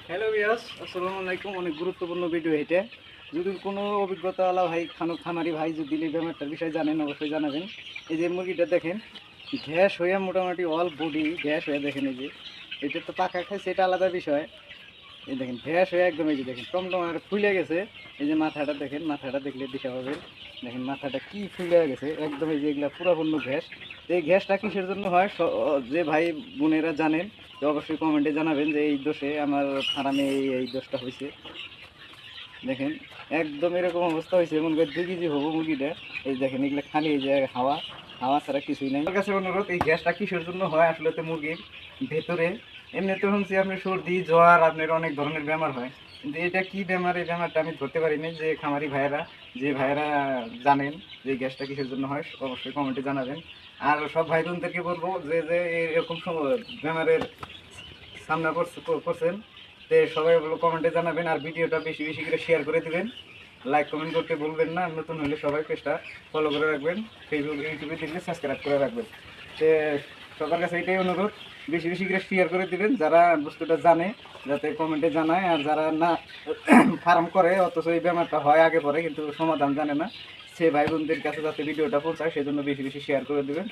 Hello viewers, আসসালামু আলাইকুম। অনেক গুরুত্বপূর্ণ ভিডিও এটা। যদি কোনো অভিজ্ঞতাওয়ালা ভাই খামারি ভাই যদি এই ব্যাপারটার বিষয়ে জানেন অবশ্যই জানাবেন। এই যে মুরগিটা দেখেন, গ্যাস হয়ে মোটামুটি অল বডি গ্যাস হয়ে দেখেন। এই যে এটা তো পাকা খায় সেটা আলাদা বিষয়। এই দেখেন গ্যাস হয়ে একদম, এই যে দেখেন টমটমার ফুলে গেছে। এই যে মাথাটা দেখেন, মাথাটা দেখলে দিশা পাবেন। দেখেন মাথাটা কি ফুলে গেছে একদম। এই যে এগুলা পুরাপূর্ণ গ্যাস। তো এই গ্যাসটা কিসের জন্য হয় যে ভাই বোনেরা জানেন তো অবশ্যই কমেন্টে জানাবেন যে এই দোষে আমার ফার্মে এই দোষটা হয়েছে। দেখেন একদম এরকম অবস্থা হয়েছে, এমন করে 2 কেজি হবো মুরগিটা। এই দেখেন এগুলো খালি এই যে হাওয়া, হাওয়া ছাড়া কিছুই নাই। আমার কাছে অনুরোধ, এই গ্যাসটা কিসের জন্য হয় আসলে তো মুরগির ভেতরে এমনিতে শুনছি আপনি সর্দি জ্বর আপনার অনেক ধরনের বেমার হয়, কিন্তু এটা কি বেমার এই বেমারটা আমি ধরতে পারিনি। যে খামারি ভাইয়েরা যে ভাইয়েরা জানেন যে এই গ্যাসটা কিসের জন্য হয় অবশ্যই কমেন্টে জানাবেন। আর সব ভাই বোনদেরকে বলবো যে যে এরকম বেমারের সামনা করছেন তো সবাই ওগুলো কমেন্টে জানাবেন। আর ভিডিওটা বেশি বেশি করে শেয়ার করে দিবেন, লাইক কমেন্ট করতে ভুলবেন না। নতুন হলে সবাই পেজটা ফলো করে রাখবেন, ফেসবুক ইউটিউবে দেখলে সাবস্ক্রাইব করে রাখবেন। তো সবার কাছে এটাই অনুরোধ, বেশি বেশি করে শেয়ার করে দিবেন যারা বস্তুটা জানে, যাতে কমেন্টে জানায়। আর যারা না ফার্ম করে অথচ এই ব্যাপারটা হয় আগে পরে কিন্তু সমাধান জানে না, সে ভাই বোনদের কাছে যাতে ভিডিওটা পৌঁছায় সেজন্য বেশি বেশি শেয়ার করে দেবেন।